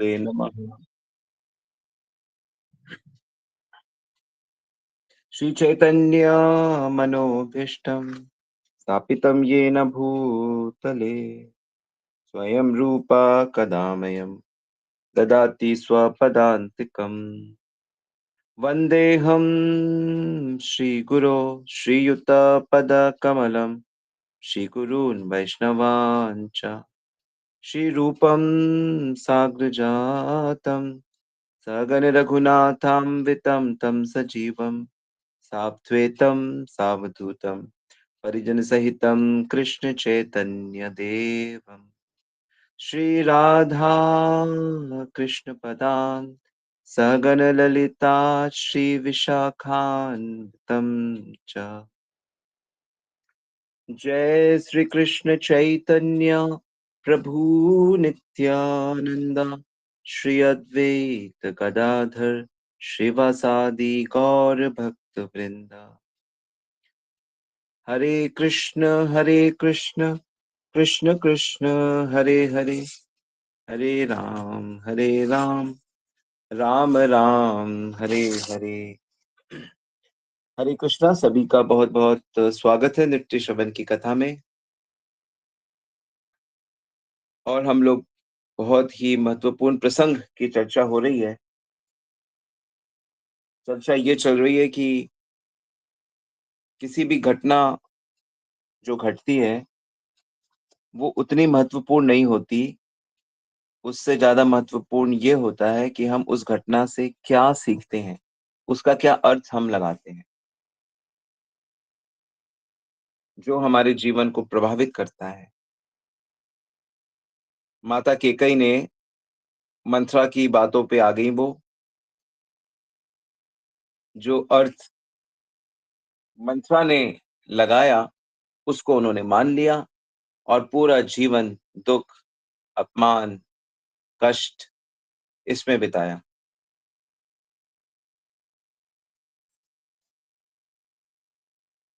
गुरुदेव नमः। श्रीचैतन्य मनोभीष्टं स्थापितं येन भूतले स्वयं रूपा कदा मह्यं ददाति स्वपदान्तिकम्। वन्देऽहं श्रीगुरो श्रीयुतपदकमलं श्रीगुरून् वैष्णवान् च श्रीरूपं साग्रजातं सगण रघुनाथान्वितं तं सजीवं साद्वैतं सावधूतं परिजनसहितं कृष्ण चैतन्य देवम् श्री राधा कृष्ण पदान् सगण ललिता श्री विशाखान्वितं च। जय श्री कृष्ण चैतन्य प्रभु नित्यानंद श्री अद्वैत गदाधर श्रीवासादि गौर भक्त वृंदा। हरे कृष्ण कृष्ण कृष्ण हरे हरे, हरे राम राम राम हरे हरे। हरे कृष्णा, सभी का बहुत बहुत स्वागत है नित्य श्रवण की कथा में। और हम लोग बहुत ही महत्वपूर्ण प्रसंग की चर्चा हो रही है। चर्चा ये चल रही है कि किसी भी घटना जो घटती है वो उतनी महत्वपूर्ण नहीं होती। उससे ज्यादा महत्वपूर्ण ये होता है कि हम उस घटना से क्या सीखते हैं, उसका क्या अर्थ हम लगाते हैं, जो हमारे जीवन को प्रभावित करता है। माता केकई ने मंथरा की बातों पे आ गई वो, जो अर्थ मंथरा ने लगाया उसको उन्होंने मान लिया और पूरा जीवन दुख, अपमान, कष्ट इसमें बिताया।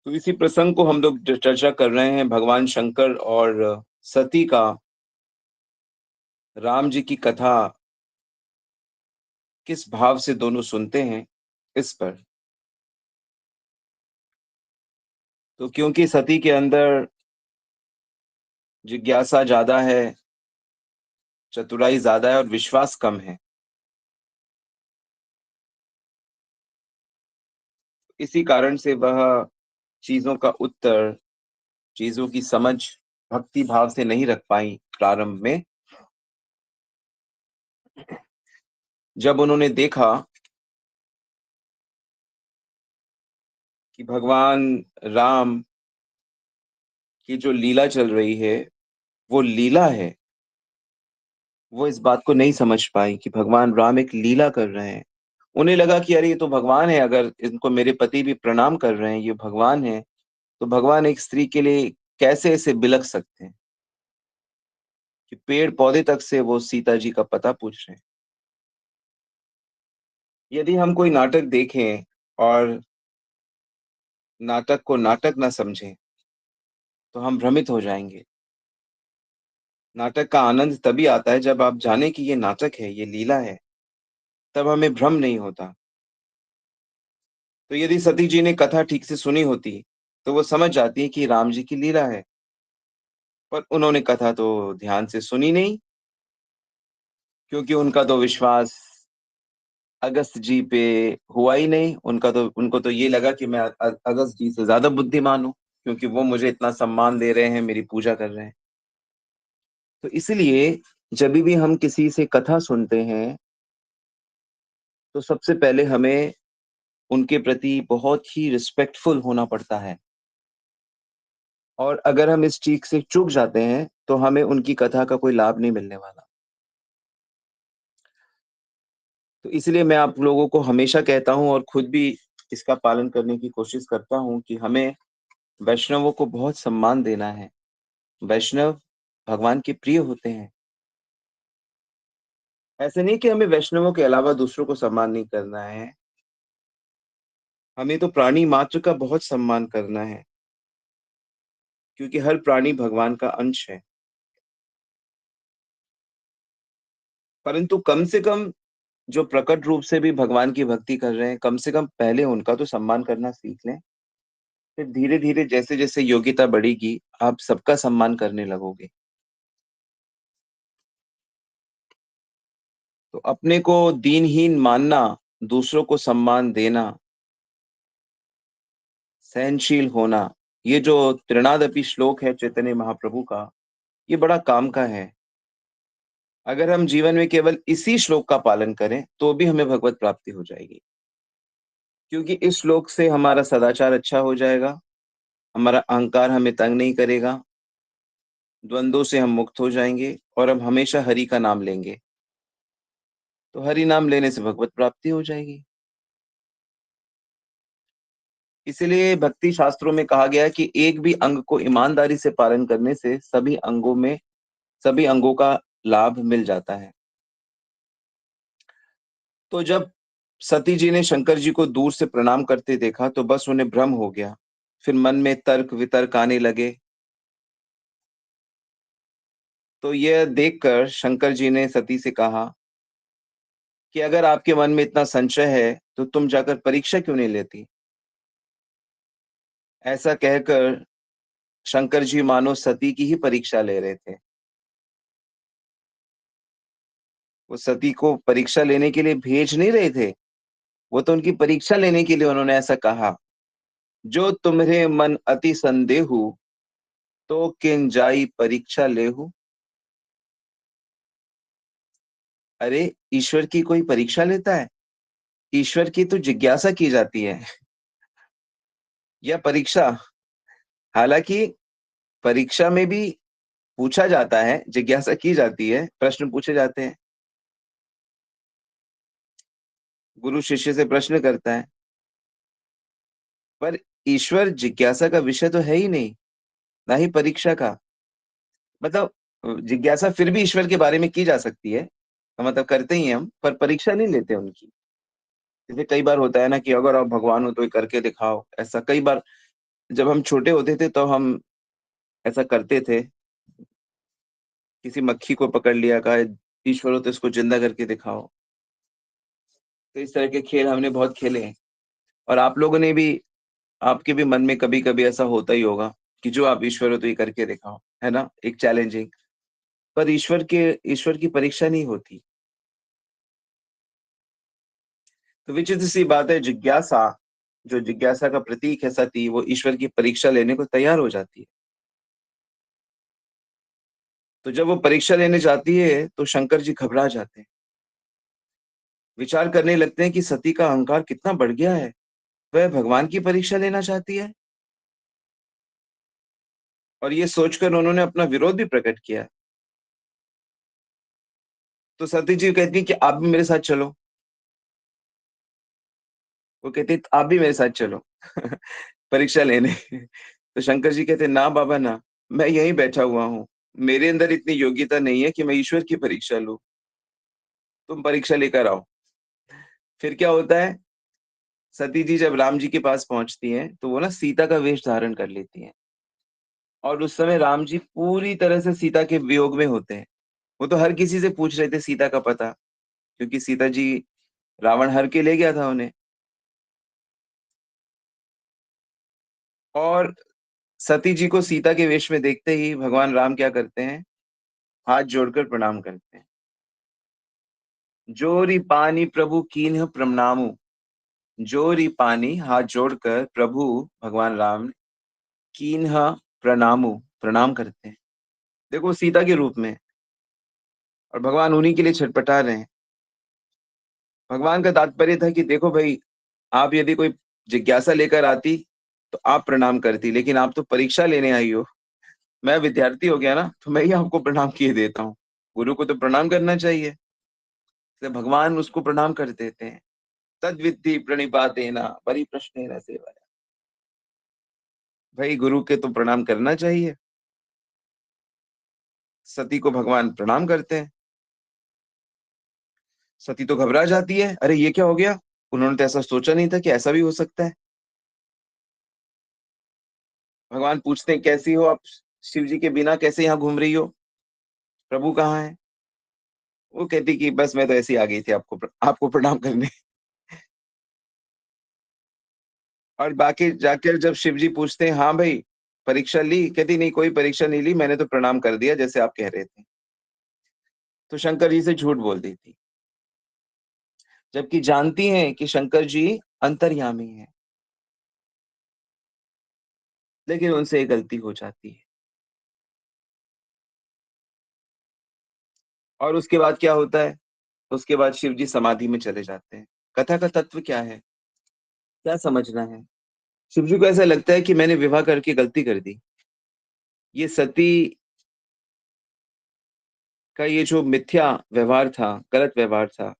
तो इसी प्रसंग को हम लोग चर्चा कर रहे हैं, भगवान शंकर और सती का, राम जी की कथा किस भाव से दोनों सुनते हैं इस पर। तो क्योंकि सती के अंदर जिज्ञासा ज्यादा है, चतुराई ज्यादा है और विश्वास कम है, इसी कारण से वह चीजों का उत्तर, चीजों की समझ भक्ति भाव से नहीं रख पाई प्रारंभ में। जब उन्होंने देखा कि भगवान राम की जो लीला चल रही है वो लीला है, वो इस बात को नहीं समझ पाई कि भगवान राम एक लीला कर रहे हैं। उन्हें लगा कि अरे ये तो भगवान है, अगर इनको मेरे पति भी प्रणाम कर रहे हैं, ये भगवान है, तो भगवान एक स्त्री के लिए कैसे ऐसे बिलख सकते हैं कि पेड़ पौधे तक से वो सीता जी का पता पूछ रहे हैं। यदि हम कोई नाटक देखें और नाटक को नाटक ना समझें तो हम भ्रमित हो जाएंगे। नाटक का आनंद तभी आता है जब आप जाने कि ये नाटक है, ये लीला है, तब हमें भ्रम नहीं होता। तो यदि सती जी ने कथा ठीक से सुनी होती तो वो समझ जाती कि राम जी की लीला है, पर उन्होंने कथा तो ध्यान से सुनी नहीं, क्योंकि उनका तो विश्वास अगस्त जी पे हुआ ही नहीं। उनको तो ये लगा कि मैं अगस्त जी से ज्यादा बुद्धिमान हूँ, क्योंकि वो मुझे इतना सम्मान दे रहे हैं, मेरी पूजा कर रहे हैं। तो इसलिए जब भी हम किसी से कथा सुनते हैं तो सबसे पहले हमें उनके प्रति बहुत ही रिस्पेक्टफुल होना पड़ता है। और अगर हम इस चीज से चूक जाते हैं तो हमें उनकी कथा का कोई लाभ नहीं मिलने वाला। तो इसलिए मैं आप लोगों को हमेशा कहता हूं और खुद भी इसका पालन करने की कोशिश करता हूं कि हमें वैष्णवों को बहुत सम्मान देना है। वैष्णव भगवान के प्रिय होते हैं। ऐसे नहीं कि हमें वैष्णवों के अलावा दूसरों को सम्मान नहीं करना है, हमें तो प्राणी मात्र का बहुत सम्मान करना है, क्योंकि हर प्राणी भगवान का अंश है। परंतु कम से कम जो प्रकट रूप से भी भगवान की भक्ति कर रहे हैं, कम से कम पहले उनका तो सम्मान करना सीख लें। फिर धीरे-धीरे जैसे-जैसे योग्यता बढ़ेगी, आप सबका सम्मान करने लगोगे। तो अपने को दीनहीन मानना, दूसरों को सम्मान देना, सहनशील होना, ये जो त्रिनादपि श्लोक है चैतन्य महाप्रभु का, ये बड़ा काम का है। अगर हम जीवन में केवल इसी श्लोक का पालन करें, तो भी हमें भगवत प्राप्ति हो जाएगी। क्योंकि इस श्लोक से हमारा सदाचार अच्छा हो जाएगा, हमारा अहंकार हमें तंग नहीं करेगा, द्वंद्वों से हम मुक्त हो जाएँगे और हम हमेशा हरि का नाम लेंगे। तो हरि नाम लेने से भगवत प्राप्ति हो जाएगी। इसीलिए भक्ति शास्त्रों में कहा गया है कि एक भी अंग को ईमानदारी से पालन करने से सभी अंगों का लाभ मिल जाता है। तो जब सती जी ने शंकर जी को दूर से प्रणाम करते देखा तो बस उन्हें भ्रम हो गया। फिर मन में तर्क-वितर्क आने लगे। तो यह देखकर शंकर जी ने सती से कहा कि अगर आपके मन में इतना संशय है, तो तुम जाकर परीक्षा क्यों नहीं लेती? ऐसा कहकर शंकर जी मानो सती की ही परीक्षा ले रहे थे। वो सती को परीक्षा लेने के लिए भेज नहीं रहे थे, वो तो उनकी परीक्षा लेने के लिए उन्होंने ऐसा कहा। जो तुम्हरे मन अति संदेहु, तो किन जाई परीक्षा लेहु। अरे! ईश्वर की कोई परीक्षा लेता है? ईश्वर की तो जिज्ञासा की जाती है या परीक्षा। हालाँकि परीक्षा में भी पूछा जाता है, जिज्ञासा की जाती है, प्रश्न पूछे जाते हैं। गुरु शिष्य से प्रश्न करता है, पर ईश्वर जिज्ञासा का विषय तो है ही नहीं, ना ही परीक्षा का। मतलब जिज्ञासा फिर भी ईश्वर के बारे में की जा सकती है, मतलब करते ही हैं हम, पर परीक्षा नहीं लेते उनकी। जैसे कई बार होता है ना कि अगर आप भगवान हो तो ये करके दिखाओ, ऐसा कई बार जब हम छोटे होते थे तो हम ऐसा करते थे, किसी मक्खी को पकड़ लिया, कहा ईश्वर हो तो इसको ज़िंदा करके दिखाओ। तो इस तरह के खेल हमने बहुत खेले हैं और आप लोगों ने भी आपके भी मन में कभी-कभी ऐसा होता ही होगा कि जो आप ईश्वर हो तो ये करके दिखाओ, है ना? एक चैलेंजिंग। पर ईश्वर की परीक्षा नहीं होती। तो विचित्र सी बात है जिज्ञासा, जो जिज्ञासा का प्रतीक है सती, वो ईश्वर की परीक्षा लेने को तैयार हो जाती है। तो जब वो परीक्षा लेने जाती है, तो शंकर जी घबरा जाते हैं। विचार करने लगते हैं कि सती का अहंकार कितना बढ़ गया है। वह भगवान की परीक्षा लेना चाहती है और ये सोचकर उन्होंने अपना विरोध भी प्रकट किया। तो सती जी कहती हैं कि आप भी मेरे साथ चलो। वो कहती है आप भी मेरे साथ चलो परीक्षा लेने। तो शंकर जी कहते हैं ना बाबा ना, मैं यहीं बैठा हुआ हूँ। मेरे अंदर इतनी योग्यता नहीं है कि मैं ईश्वर की परीक्षा लूँ। तुम परीक्षा लेकर आओ। फिर क्या होता है, सती जी जब राम जी के पास पहुँचती हैं, तो वो ना सीता का वेश धारण कर लेती हैं और उस समय राम जी पूरी तरह से सीता के वियोग में होते हैं। वो तो हर किसी से पूछ रहे थे सीता का पता, क्योंकि सीता जी रावण हर के ले गया था उन्हें। और सती जी को सीता के वेश में देखते ही भगवान राम क्या करते हैं, हाथ जोड़कर प्रणाम करते हैं। जोरी पानी प्रभु कीन्ह प्रणामु। जोरी पानी हाथ जोड़कर प्रभु भगवान राम कीन्ह प्रणामु प्रणाम करते हैं। देखो सीता के रूप में और भगवान उन्हीं के लिए छटपटा रहे हैं। भगवान का तात्पर्य था कि देखो भई, आप यदि कोई जिज्ञासा लेकर आती, तो आप प्रणाम करती, लेकिन आप तो परीक्षा लेने आई हो। मैं विद्यार्थी हो गया ना, तो मैं ही आपको प्रणाम किए देता हूँ। गुरु को तो प्रणाम करना चाहिए। तो भगवान उसको प्रणाम कर देते हैं। तद्विद्धि प्रणिपातेन परिप्रश्नेन सेवया। भाई गुरु के तो प्रणाम करना चाहिए। सती को भगवान प्रणाम करते हैं। सती तो घबरा जाती है, अरे ये क्या हो गया? उन्होंने तो ऐसा सोचा नहीं था कि ऐसा भी हो सकता है। भगवान पूछते हैं कैसी हो आप शिव जी के बिना कैसे यहाँ घूम रही हो? प्रभु कहाँ है? वो कहती कि बस मैं तो ऐसे ही आ गई थी आपको प्रणाम करने। और बाकी जाकर जब शिव जी पूछते हैं, हाँ भाई, परीक्षा ली? कहती नहीं, कोई परीक्षा नहीं ली, मैंने तो प्रणाम कर दिया जैसे आप कह रहे थे। तो शंकर जी से झूठ बोल दी थी, जबकि जानती हैं कि शंकर जी अंतर्यामी हैं। लेकिन उनसे एक गलती हो जाती है। और उसके बाद क्या होता है? उसके बाद शिव जी समाधि में चले जाते हैं। कथा का तत्व क्या है? क्या समझना है? शिव जी को ऐसा लगता है कि मैंने विवाह करके गलती कर दी। ये सती का ये जो मिथ्या व्यवहार था, गलत व्यवहार था,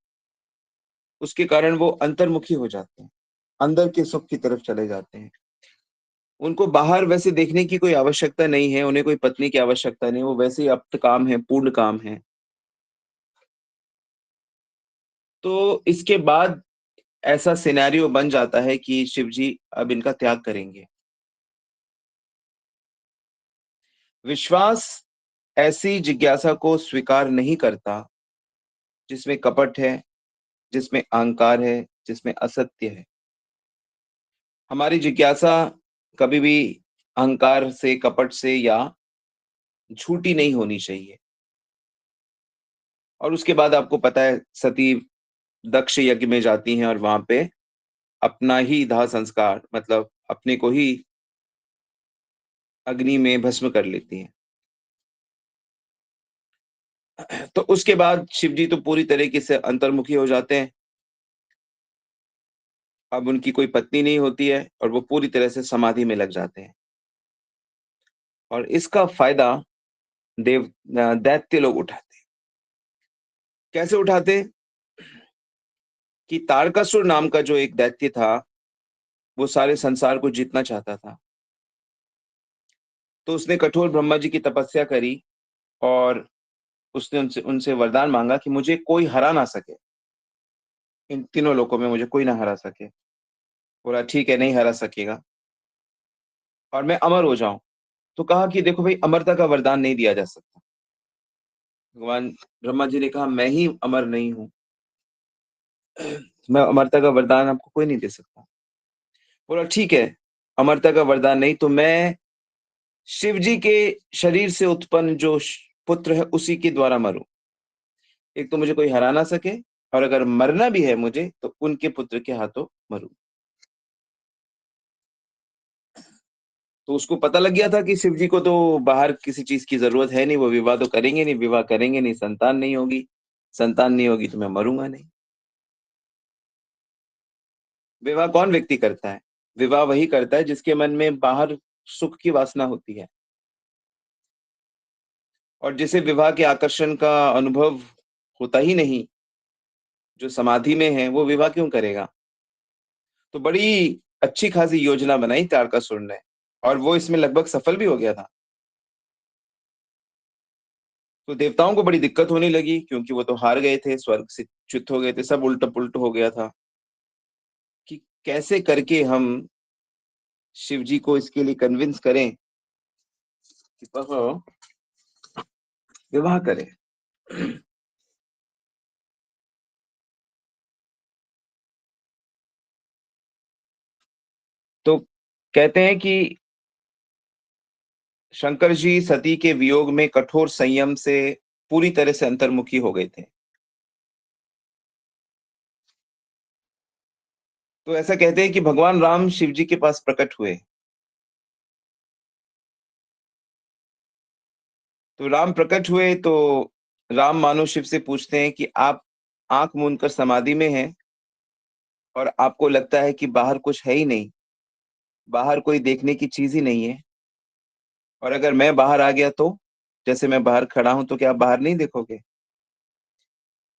उसके कारण वो अंतर्मुखी हो जाते हैं, अंदर के सुख की तरफ चले जाते हैं। उनको बाहर वैसे देखने की कोई आवश्यकता नहीं है, उन्हें कोई पत्नी की आवश्यकता नहीं, वो वैसे ही अप्त काम है, पूर्ण काम है। तो इसके बाद ऐसा सिनेरियो बन जाता है कि शिव जी अब इनका त्याग करेंगे। विश्वास ऐसी जिज्ञासा को स्वीकार नहीं करता जिसमें कपट है, जिसमें अहंकार है, जिसमें असत्य है। हमारी जिज्ञासा कभी भी अहंकार से, कपट से या झूठी नहीं होनी चाहिए। और उसके बाद आपको पता है, सती दक्ष यज्ञ में जाती हैं और वहां पे अपना ही दाह संस्कार, मतलब अपने को ही अग्नि में भस्म कर लेती हैं। तो उसके बाद शिव जी तो पूरी तरीके से अंतर्मुखी हो जाते हैं। अब उनकी कोई पत्नी नहीं होती है और वो पूरी तरह से समाधि में लग जाते हैं। और इसका फायदा दैत्य लोग उठाते हैं। कैसे उठाते? कि तारकासुर नाम का जो एक दैत्य था, वो सारे संसार को जीतना चाहता था। तो उसने कठोर ब्रह्मा जी की तपस्या करी और उसने उनसे उनसे वरदान मांगा कि मुझे कोई हरा ना सके, इन तीनों लोकों में मुझे कोई ना हरा सके। बोला ठीक है, नहीं हरा सकेगा, और मैं अमर हो जाऊं। तो कहा कि देखो भाई, अमरता का वरदान नहीं दिया जा सकता। भगवान ब्रह्मा जी ने कहा, मैं ही अमर नहीं हूं, मैं अमरता का वरदान आपको कोई नहीं दे सकता। बोला ठीक है, अमरता का वरदान नहीं तो मैं शिव जी के शरीर से उत्पन्न जो पुत्र है उसी के द्वारा मरूं। एक तो मुझे कोई हरा ना सके, और अगर मरना भी है मुझे तो उनके पुत्र के हाथों मरूं। तो उसको पता लग गया था कि शिव जी को तो बाहर किसी चीज की जरूरत है नहीं, वो विवाह तो करेंगे नहीं, विवाह करेंगे नहीं, संतान नहीं होगी, संतान नहीं होगी तो मैं मरूंगा नहीं। विवाह कौन व्यक्ति करता है? विवाह वही करता है जिसके मन में बाहर सुख की वासना होती है। और जिसे विवाह के आकर्षण का अनुभव होता ही नहीं, जो समाधि में है, वो विवाह क्यों करेगा? तो बड़ी अच्छी खासी योजना बनाई तारकासुर ने, और वो इसमें लगभग सफल भी हो गया था। तो देवताओं को बड़ी दिक्कत होने लगी, क्योंकि वो तो हार गए थे, स्वर्ग से च्युत हो गए थे, सब उल्टा पुल्ट हो गया था। कि कैसे करके हम शिव जी को इसके लिए कन्विंस करें कि वह विवाह करें। तो कहते हैं कि शंकर जी सती के वियोग में कठोर संयम से पूरी तरह से अंतर्मुखी हो गए थे। तो ऐसा कहते हैं कि भगवान राम शिव जी के पास प्रकट हुए। तो राम प्रकट हुए तो राम मानो शिव से पूछते हैं कि आप आंख मूंद कर समाधि में हैं, और आपको लगता है कि बाहर कुछ है ही नहीं, बाहर कोई देखने की चीज ही नहीं है। और अगर मैं बाहर आ गया तो, जैसे मैं बाहर खड़ा हूं, तो क्या आप बाहर नहीं देखोगे?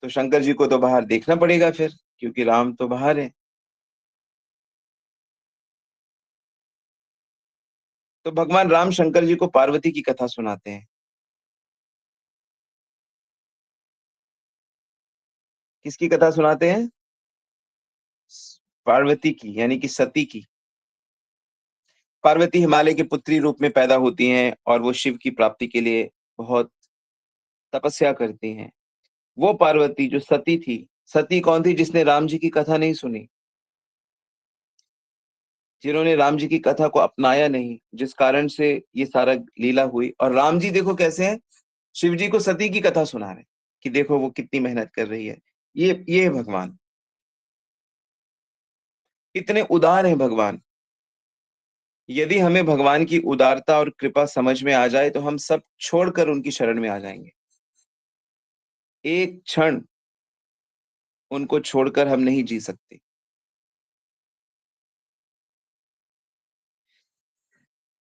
तो शंकर जी को तो बाहर देखना पड़ेगा फिर, क्योंकि राम तो बाहर है। तो भगवान राम शंकर जी को पार्वती की कथा सुनाते हैं। किसकी कथा सुनाते हैं? पार्वती की, यानी कि सती की। पार्वती हिमालय के पुत्री रूप में पैदा होती हैं और वो शिव की प्राप्ति के लिए बहुत तपस्या करती हैं। वो पार्वती जो सती थी। सती कौन थी? जिसने राम जी की कथा नहीं सुनी, जिन्होंने राम जी की कथा को अपनाया नहीं, जिस कारण से ये सारा लीला हुई। और राम जी देखो कैसे हैं, शिव जी को सती की कथा सुना रहे हैं कि देखो वो कितनी मेहनत कर रही है। ये है भगवान, इतने उदार हैं भगवान। यदि हमें भगवान की उदारता और कृपा समझ में आ जाए तो हम सब छोड़कर उनकी शरण में आ जाएंगे। एक क्षण उनको छोड़कर हम नहीं जी सकते।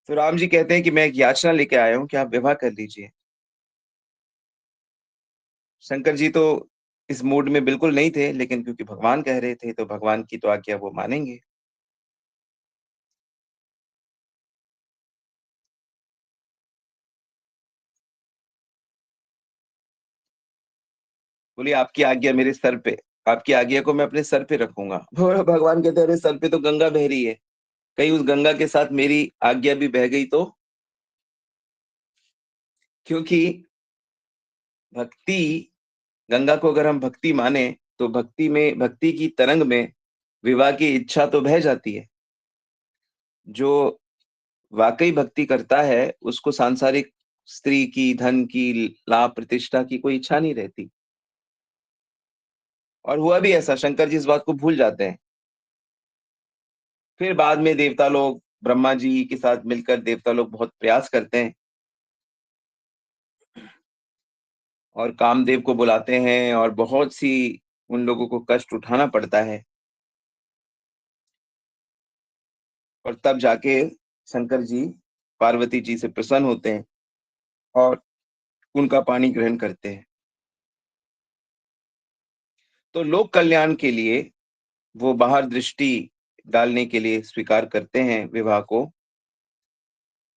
तो राम जी कहते हैं कि मैं एक याचना लेके आया हूं कि आप विवाह कर लीजिए। शंकर जी तो इस मूड में बिल्कुल नहीं थे, लेकिन क्योंकि भगवान कह रहे थे तो भगवान की तो आज्ञा वो मानेंगे। बोलिए आपकी आज्ञा मेरे सर पे, आपकी आज्ञा को मैं अपने सर पे रखूंगा। भगवान कहते हैं अरे सर पे तो गंगा बह रही है, कहीं उस गंगा के साथ मेरी आज्ञा भी बह गई तो। क्योंकि भक्ति, गंगा को अगर हम भक्ति माने तो भक्ति में, भक्ति की तरंग में विवाह की इच्छा तो बह जाती है। जो वाकई भक्ति करता है उसको सांसारिक स्त्री की, धन की, लाभ प्रतिष्ठा की कोई इच्छा नहीं रहती। और हुआ भी ऐसा, शंकर जी इस बात को भूल जाते हैं। फिर बाद में देवता लोग ब्रह्मा जी के साथ मिलकर देवता लोग बहुत प्रयास करते हैं और कामदेव को बुलाते हैं और बहुत सी उन लोगों को कष्ट उठाना पड़ता है। और तब जाके शंकर जी पार्वती जी से प्रसन्न होते हैं और उनका पानी ग्रहण करते हैं। तो लोक कल्याण के लिए वो बाहर दृष्टि डालने के लिए स्वीकार करते हैं विवाह को,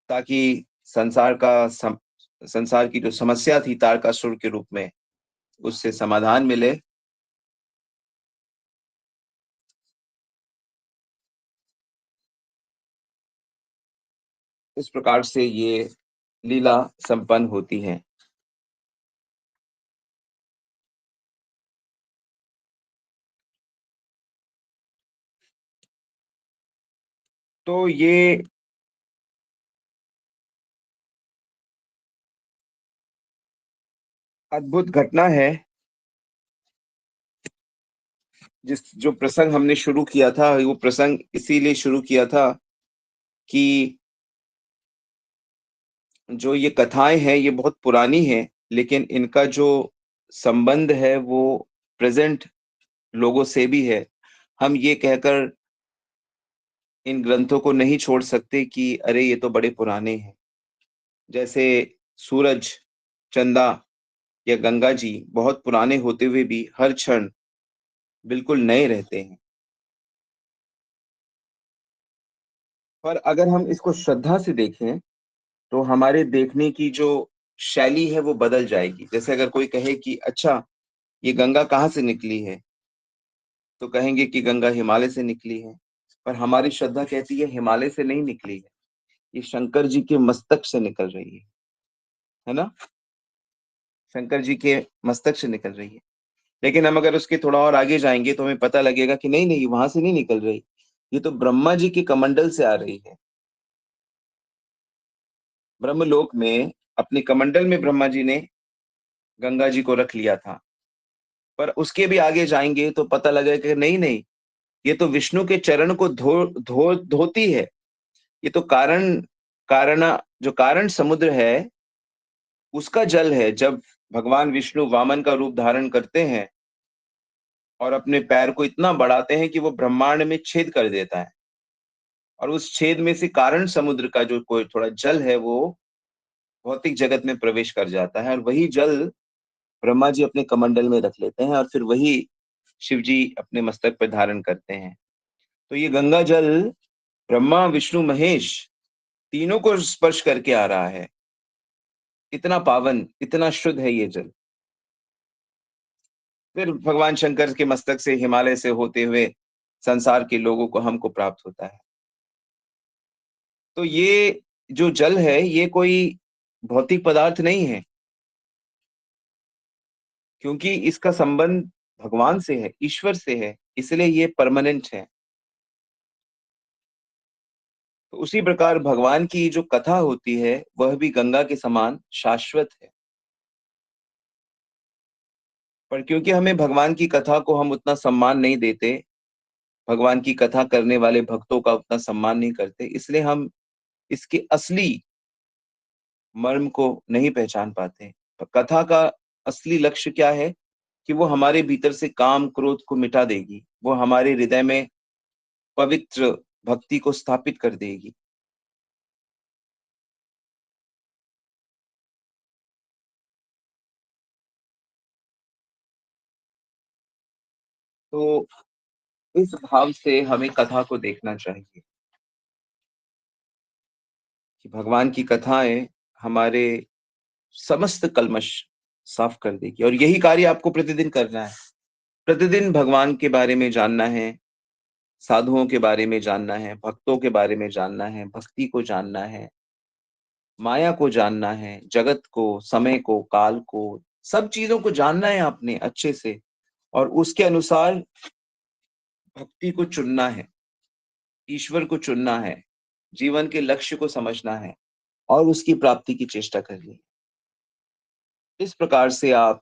ताकि संसार की जो समस्या थी तारकासुर के रूप में, उससे समाधान मिले। इस प्रकार से ये लीला संपन्न होती है। तो ये अद्भुत घटना है। जिस जो प्रसंग हमने शुरू किया था, वो प्रसंग इसीलिए शुरू किया था कि जो ये कथाएं हैं ये बहुत पुरानी हैं, लेकिन इनका जो संबंध है वो प्रेजेंट लोगों से भी है। हम ये कहकर इन ग्रंथों को नहीं छोड़ सकते कि अरे ये तो बड़े पुराने हैं। जैसे सूरज, चंदा या गंगा जी बहुत पुराने होते हुए भी हर क्षण बिल्कुल नए रहते हैं। पर अगर हम इसको श्रद्धा से देखें तो हमारे देखने की जो शैली है वो बदल जाएगी। जैसे अगर कोई कहे कि अच्छा ये गंगा कहाँ से निकली है, तो कहेंगे कि गंगा हिमालय से निकली है। पर हमारी श्रद्धा कहती है हिमालय से नहीं निकली है, ये शंकर जी के मस्तक से निकल रही है ना? शंकर जी के मस्तक से निकल रही है। लेकिन हम अगर उसके थोड़ा और आगे जाएंगे तो हमें पता लगेगा कि नहीं नहीं, वहां से नहीं निकल रही, ये तो ब्रह्मा जी के कमंडल से आ रही है। ब्रह्मलोक में अपने कमंडल में ब्रह्मा जी ने गंगा जी को रख लिया था। पर उसके भी आगे जाएंगे तो पता लगेगा कि नहीं नहीं, ये तो विष्णु के चरण को धो धो धोती है। ये तो कारण जो कारण समुद्र है उसका जल है। जब भगवान विष्णु वामन का रूप धारण करते हैं और अपने पैर को इतना बढ़ाते हैं कि वो ब्रह्मांड में छेद कर देता है, और उस छेद में से कारण समुद्र का जो कोई थोड़ा जल है वो भौतिक जगत में प्रवेश कर जाता है, और वही जल ब्रह्मा जी अपने कमंडल में रख लेते हैं और फिर वही शिव जी अपने मस्तक पर धारण करते हैं। तो ये गंगा जल ब्रह्मा विष्णु महेश तीनों को स्पर्श करके आ रहा है। इतना पावन, इतना शुद्ध है ये जल। फिर भगवान शंकर के मस्तक से हिमालय से होते हुए संसार के लोगों को, हमको प्राप्त होता है। तो ये जो जल है ये कोई भौतिक पदार्थ नहीं है, क्योंकि इसका संबंध भगवान से है, ईश्वर से है, इसलिए ये परमानेंट है। तो उसी प्रकार भगवान की जो कथा होती है वह भी गंगा के समान शाश्वत है। पर क्योंकि हमें भगवान की कथा को हम उतना सम्मान नहीं देते, भगवान की कथा करने वाले भक्तों का उतना सम्मान नहीं करते, इसलिए हम इसके असली मर्म को नहीं पहचान पाते। तो कथा का असली लक्ष्य क्या है कि वो हमारे भीतर से काम क्रोध को मिटा देगी, वो हमारे हृदय में पवित्र भक्ति को स्थापित कर देगी। तो इस भाव से हमें कथा को देखना चाहिए कि भगवान की कथाएं हमारे समस्त कल्मश साफ कर देगी, और यही कार्य आपको प्रतिदिन करना है। प्रतिदिन भगवान के बारे में जानना है, साधुओं के बारे में जानना है, भक्तों के बारे में जानना है, भक्ति को जानना है, माया को जानना है, जगत को, समय को, काल को, सब चीजों को जानना है आपने अच्छे से, और उसके अनुसार भक्ति को चुनना है, ईश्वर को चुनना है, जीवन के लक्ष्य को समझना है और उसकी प्राप्ति की चेष्टा करनी है। इस प्रकार से आप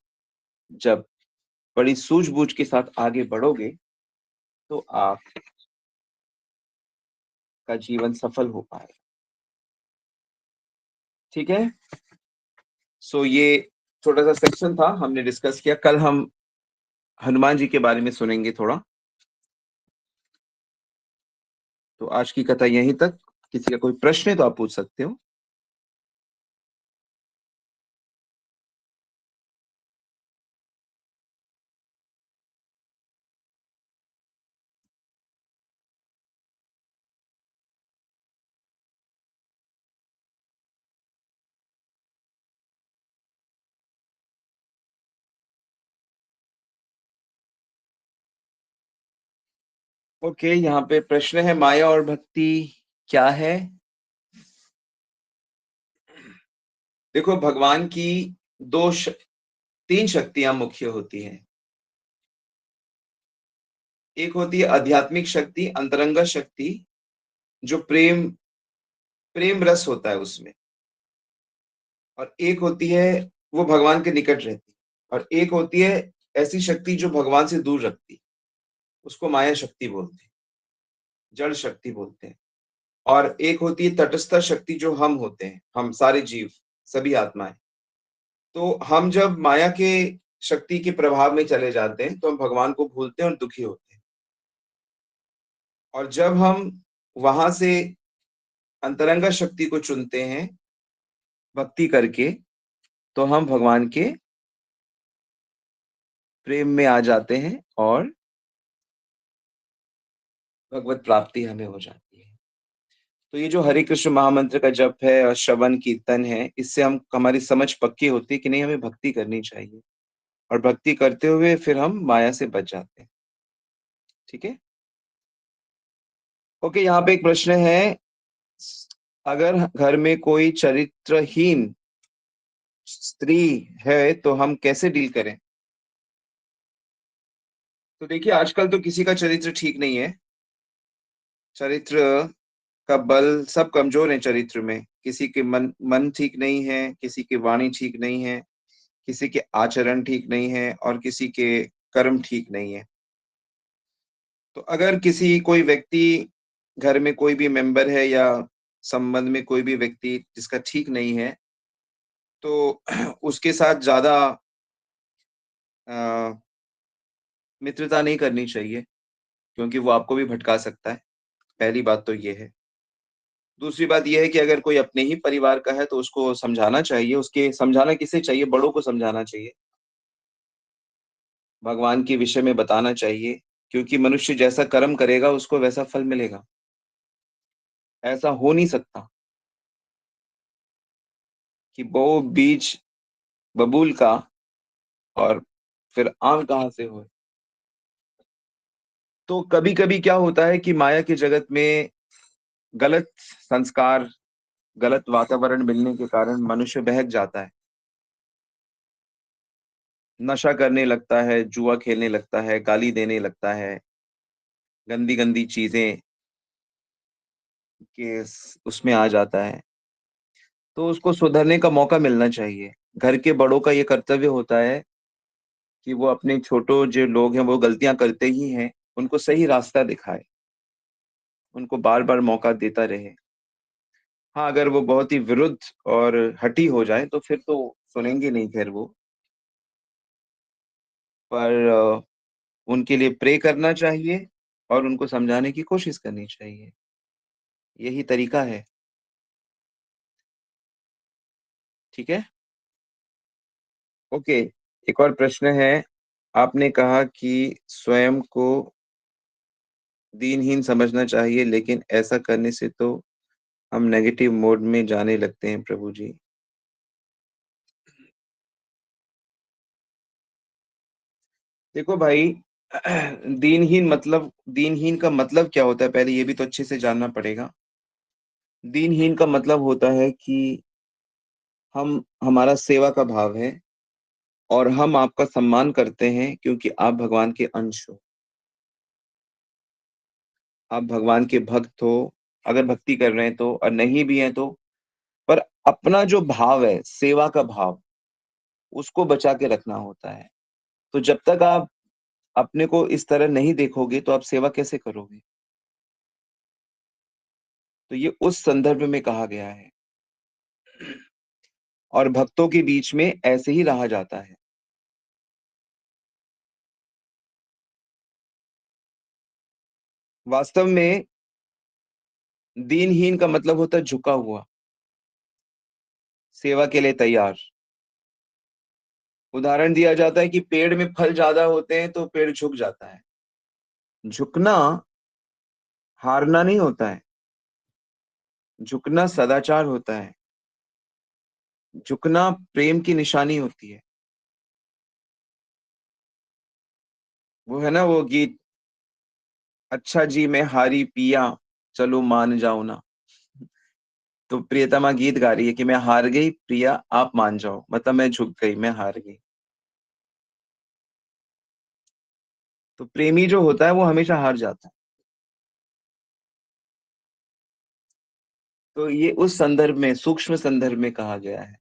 जब बड़ी सूझबूझ के साथ आगे बढ़ोगे तो आपका जीवन सफल हो पाएगा। ठीक है। सो ये छोटा सा सेक्शन था, हमने डिस्कस किया। कल हम हनुमान जी के बारे में सुनेंगे थोड़ा। तो आज की कथा यहीं तक। किसी का कोई प्रश्न है तो आप पूछ सकते हो। ओके, यहाँ पे प्रश्न है, माया और भक्ति क्या है? देखो, भगवान की तीन शक्तियां मुख्य होती हैं। एक होती है आध्यात्मिक शक्ति, अंतरंग शक्ति, जो प्रेम प्रेम रस होता है उसमें। और एक होती है वो भगवान के निकट रहती है। और एक होती है ऐसी शक्ति जो भगवान से दूर रखती है, उसको माया शक्ति बोलते हैं, जड़ शक्ति बोलते हैं। और एक होती है तटस्थ शक्ति, जो हम होते हैं, हम सारे जीव, सभी आत्माएं। तो हम जब माया के शक्ति के प्रभाव में चले जाते हैं तो हम भगवान को भूलते हैं और दुखी होते हैं। और जब हम वहां से अंतरंग शक्ति को चुनते हैं भक्ति करके, तो हम भगवान के प्रेम में आ जाते हैं और भगवत प्राप्ति हमें हो जाती है। तो ये जो हरे कृष्ण महामंत्र का जप है और श्रवण कीर्तन है, इससे हम हमारी समझ पक्की होती है कि नहीं, हमें भक्ति करनी चाहिए। और भक्ति करते हुए फिर हम माया से बच जाते हैं। ठीक है। ओके, यहाँ पे एक प्रश्न है, अगर घर में कोई चरित्रहीन स्त्री है तो हम कैसे डील करें? तो देखिए, आजकल तो किसी का चरित्र ठीक नहीं है। चरित्र का बल, सब कमजोर है चरित्र में। किसी के मन मन ठीक नहीं है, किसी की वाणी ठीक नहीं है, किसी के आचरण ठीक नहीं है, और किसी के कर्म ठीक नहीं है। तो अगर किसी कोई व्यक्ति, घर में कोई भी मेंबर है या संबंध में कोई भी व्यक्ति जिसका ठीक नहीं है, तो उसके साथ ज्यादा अ, मित्रता नहीं करनी चाहिए, क्योंकि वो आपको भी भटका सकता है। पहली बात तो ये है। दूसरी बात ये है कि अगर कोई अपने ही परिवार का है तो उसको समझाना चाहिए। उसके समझाना किसे चाहिए? बड़ों को समझाना चाहिए, भगवान के विषय में बताना चाहिए। क्योंकि मनुष्य जैसा कर्म करेगा उसको वैसा फल मिलेगा। ऐसा हो नहीं सकता कि वो बीज बबूल का और फिर आम कहाँ से हो। तो कभी कभी क्या होता है कि माया के जगत में गलत संस्कार, गलत वातावरण मिलने के कारण मनुष्य बहक जाता है, नशा करने लगता है, जुआ खेलने लगता है, गाली देने लगता है, गंदी-गंदी चीज़ें के स उसमें आ जाता है, तो उसको सुधरने का मौका मिलना चाहिए। घर के बड़ों का ये कर्तव्य होता है कि वो अपने छोटों जो लोग हैं, वो गलतियाँ करते ही हैं, उनको सही रास्ता दिखाए, उनको बार-बार मौका देता रहे। हाँ, अगर वो बहुत ही विरुद्ध और हठी हो जाएँ, तो फिर तो सुनेंगे नहीं ख़ैर वो, पर उनके लिए प्रे करना चाहिए और उनको समझाने की कोशिश करनी चाहिए। यही तरीका है, ठीक है? ओके, एक और प्रश्न है, आपने कहा कि स्वयं को दीनहीन समझना चाहिए, लेकिन ऐसा करने से तो हम नेगेटिव मोड में जाने लगते हैं प्रभु जी। देखो भाई, दीनहीन का मतलब क्या होता है, पहले ये भी तो अच्छे से जानना पड़ेगा। दीनहीन का मतलब होता है कि हम हमारा सेवा का भाव है और हम आपका सम्मान करते हैं क्योंकि आप भगवान के अंश हो। आप भगवान के भक्त हो, अगर भक्ति कर रहे हैं तो, और नहीं भी हैं तो, पर अपना जो भाव है, सेवा का भाव, उसको बचा के रखना होता है। तो जब तक आप अपने को इस तरह नहीं देखोगे, तो आप सेवा कैसे करोगे? तो ये उस संदर्भ में कहा गया है। और भक्तों के बीच में ऐसे ही रहा जाता है। वास्तव में दीनहीन का मतलब होता है झुका हुआ, सेवा के लिए तैयार। उदाहरण दिया जाता है कि पेड़ में फल ज़्यादा होते हैं तो पेड़ झुक जाता है। झुकना हारना नहीं होता है, झुकना सदाचार होता है, झुकना प्रेम की निशानी होती है। वो है ना वो गीत, अच्छा जी मैं हारी पिया, चलो मान जाओ ना। तो प्रियतमा गीत गा रही है कि मैं हार गई प्रिया आप मान जाओ, मतलब मैं झुक गई, मैं हार गई। तो प्रेमी जो होता है वो हमेशा हार जाता है। तो ये उस संदर्भ में, सूक्ष्म संदर्भ में कहा गया है।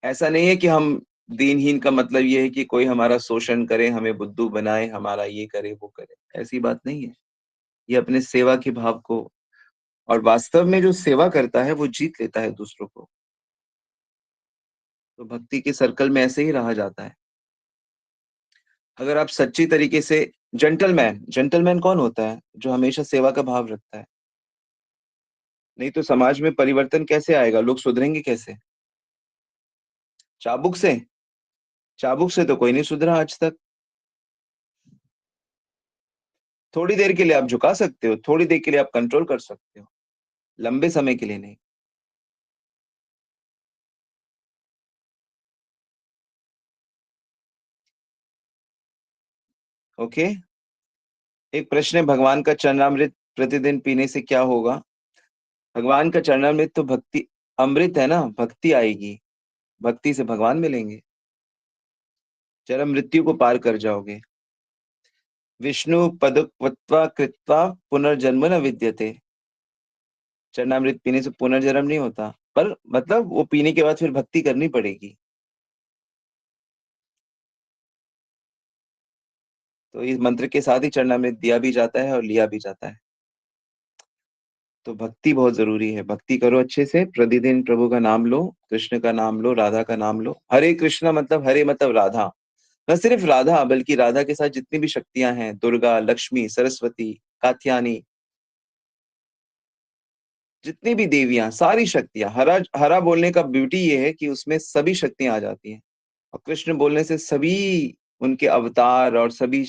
ऐसा नहीं है कि हम दीनहीन का मतलब ये है कि कोई हमारा शोषण करे, हमें बुद्धू बनाए, हमारा ये करे, वो करे, ऐसी बात नहीं है। ये अपने सेवा के भाव को, और वास्तव में जो सेवा करता है वो जीत लेता है दूसरों को। तो भक्ति के सर्कल में ऐसे ही रहा जाता है। अगर आप सच्ची तरीके से, जेंटलमैन कौन होता है? जो हमेशा सेवा का भाव रखता है। नहीं तो समाज में परिवर्तन कैसे आएगा? लोग सुधरेंगे कैसे? चाबुक से? चाबुक से तो कोई नहीं सुधरा आज तक। थोड़ी देर के लिए आप झुका सकते हो, थोड़ी देर के लिए आप कंट्रोल कर सकते हो, लंबे समय के लिए नहीं। ओके? एक प्रश्न है, भगवान का चरणामृत प्रतिदिन पीने से क्या होगा? भगवान का चरणामृत तो भक्ति अमृत है ना, भक्ति आएगी, भक्ति से भगवान मिलेंगे, चरम मृत्यु को पार कर जाओगे। विष्णु पदक्वत्वा कृत्वा पुनर्जन्म न विद्यते। चरणामृत पीने से पुनर्जन्म नहीं होता, पर मतलब वो पीने के बाद फिर भक्ति करनी पड़ेगी। तो इस मंत्र के साथ ही चरणामृत दिया भी जाता है और लिया भी जाता है। तो भक्ति बहुत ज़रूरी है, भक्ति करो अच्छे से, प्रतिदिन प्रभु का नाम लो, कृष्ण का नाम लो, राधा का नाम लो। हरे कृष्णा मतलब हरे मतलब राधा। न सिर्फ राधा, बल्कि राधा के साथ जितनी भी शक्तियाँ हैं, दुर्गा, लक्ष्मी, सरस्वती, कात्यायनी, जितनी भी देवियाँ, सारी शक्तियाँ, हरा हरा बोलने का ब्यूटी ये है कि उसमें सभी शक्तियाँ आ जाती हैं। और कृष्ण बोलने से सभी उनके अवतार और सभी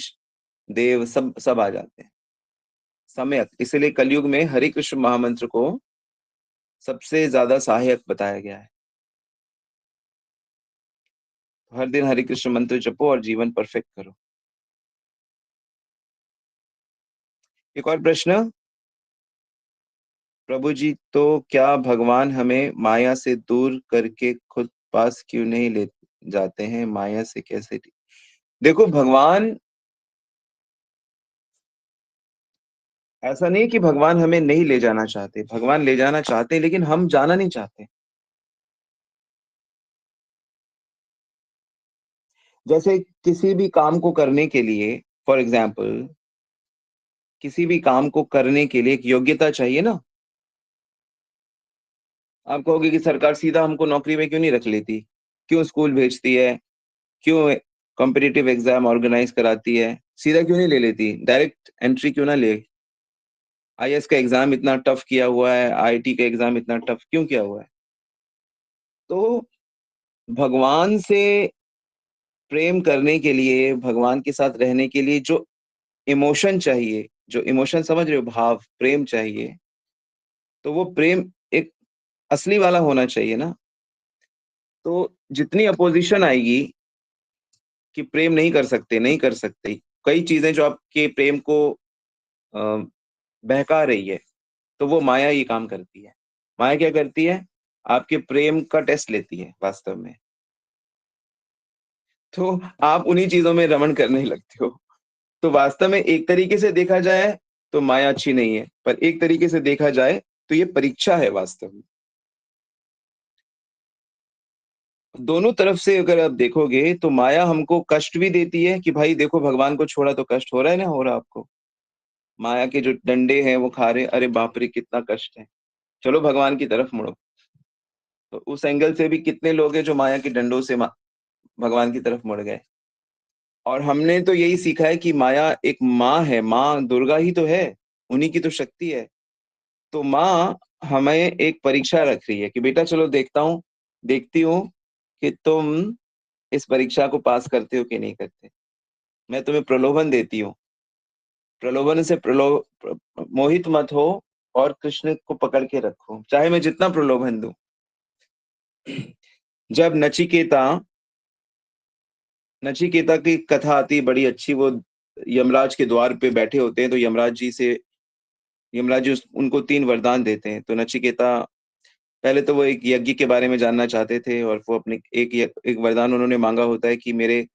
देव सब सब आ जाते हैं। सम्यक, इसीलिए कलयुग में हरे कृष्ण महामंत्र को सबसे ज़्यादा सहायक बताया गया है। हर दिन हरे कृष्ण मंत्र जपो और जीवन परफेक्ट करो। एक और प्रश्न, प्रभु जी, तो क्या भगवान हमें माया से दूर करके खुद पास क्यों नहीं ले जाते हैं, माया से कैसे देखो भगवान, ऐसा नहीं कि भगवान हमें नहीं ले जाना चाहते, भगवान ले जाना चाहते हैं, लेकिन हम जाना नहीं चाहते। जैसे किसी भी काम को करने के लिए, फॉर एग्जाम्पल, किसी भी काम को करने के लिए एक योग्यता चाहिए ना। आप कहोगे कि सरकार सीधा हमको नौकरी में क्यों नहीं रख लेती, क्यों स्कूल भेजती है, क्यों कॉम्पिटिटिव एग्जाम ऑर्गेनाइज कराती है, सीधा क्यों नहीं ले लेती, डायरेक्ट एंट्री क्यों ना ले। आईएएस का एग्जाम इतना टफ किया हुआ है, आईआईटी का एग्जाम इतना टफ क्यों किया हुआ है। तो भगवान से प्रेम करने के लिए, भगवान के साथ रहने के लिए जो इमोशन चाहिए, जो इमोशन समझ रहे हो, भाव प्रेम चाहिए, तो वो प्रेम एक असली वाला होना चाहिए ना। तो जितनी अपोजिशन आएगी कि प्रेम नहीं कर सकते, नहीं कर सकते, कई चीजें जो आपके प्रेम को अ, बहका रही है, तो वो माया ये काम करती है। माया क्या करती है, आपके प्रेम का टेस्ट लेती है वास्तव में। तो आप उन्हीं चीजों में रमण करने लगते हो। तो वास्तव में एक तरीके से देखा जाए तो माया अच्छी नहीं है, पर एक तरीके से देखा जाए तो ये परीक्षा है वास्तव में। दोनों तरफ से अगर आप देखोगे तो माया हमको कष्ट भी देती है कि भाई देखो भगवान को छोड़ा तो कष्ट हो रहा है ना, हो रहा आपको। माया के जो डंडे हैं वो खा रहे, अरे बाप रे कितना कष्ट है, चलो भगवान की तरफ मुड़ो। तो उस एंगल से भी कितने लोग हैं जो माया के डंडों से भगवान की तरफ मुड़ गए। और हमने तो यही सीखा है कि माया एक माँ है, माँ दुर्गा ही तो है, उन्हीं की तो शक्ति है। तो माँ हमें एक परीक्षा रख रही है कि बेटा चलो देखता हूँ, देखती हूँ कि तुम इस परीक्षा को पास करते हो कि नहीं करते। मैं तुम्हें प्रलोभन देती हूँ, प्रलोभन से मोहित मत हो, और कृष्ण को पकड़ के रखो, चाहे मैं जितना प्रलोभन दूं। जब नचिकेता की कथा आती है बड़ी अच्छी, वो यमराज के द्वार पे बैठे होते हैं, तो यमराज जी उनको 3 वरदान देते हैं। तो नचिकेता, पहले तो वो एक यज्ञ के बारे में जानना चाहते थे, और वो अपने एक वरदान उन्होंने मांगा होता है कि मेरे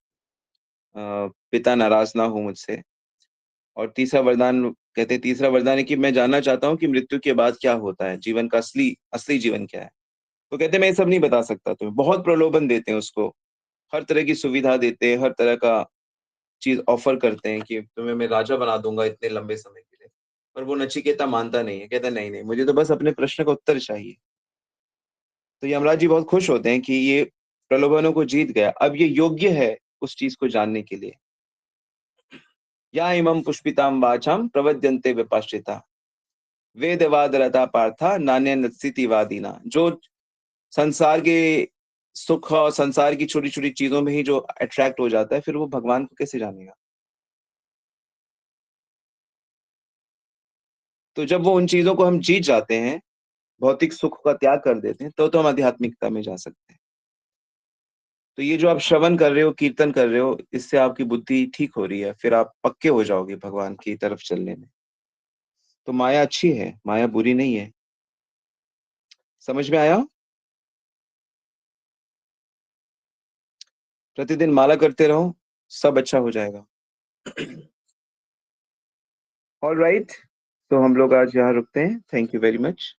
पिता नाराज ना हो मुझसे। और तीसरा वरदान है कि मैं जानना चाहता हूँ कि मृत्यु के बाद क्या होता है, जीवन का असली असली जीवन क्या है। तो कहते हैं मैं ये सब नहीं बता सकता तुम्हें। बहुत प्रलोभन देते हैं उसको, हर तरह की सुविधा देते हैं, हर तरह का चीज ऑफर करते हैं कि तुम्हें मैं राजा बना दूंगा इतने लंबे समय के लिए। पर वो नचिकेता मानता नहीं है, कहता नहीं नहीं, मुझे तो बस अपने प्रश्न का उत्तर चाहिए। तो यमराज जी बहुत खुश होते हैं कि ये प्रलोभनों को जीत गया, अब ये योग्य है उस चीज को जानने के लिए। या इमं पुष्पिताम वाचाम प्रवद्यन्ते विपश्चिता, वेदवाद रता पार्था नान्य नत्सिति वादीना। जो संसार के सुख और संसार की छोटी छोटी चीजों में ही जो अट्रैक्ट हो जाता है, फिर वो भगवान को कैसे जानेगा। तो जब वो उन चीजों को हम जीत जाते हैं, भौतिक सुख का त्याग कर देते हैं, तो हम आध्यात्मिकता में जा सकते हैं। तो ये जो आप श्रवण कर रहे हो, कीर्तन कर रहे हो, इससे आपकी बुद्धि ठीक हो रही है, फिर आप पक्के हो जाओगे भगवान की तरफ चलने में। तो माया अच्छी है, माया बुरी नहीं है। समझ में आया। प्रतिदिन माला करते रहो, सब अच्छा हो जाएगा। ऑल राइट, तो हम लोग आज यहाँ रुकते हैं। Thank you very much.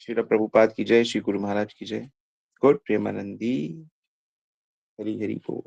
Shri Prabhupada की जय, श्री गुरु महाराज की जय। गुड प्रेमानंदी। हरी हरी बोल।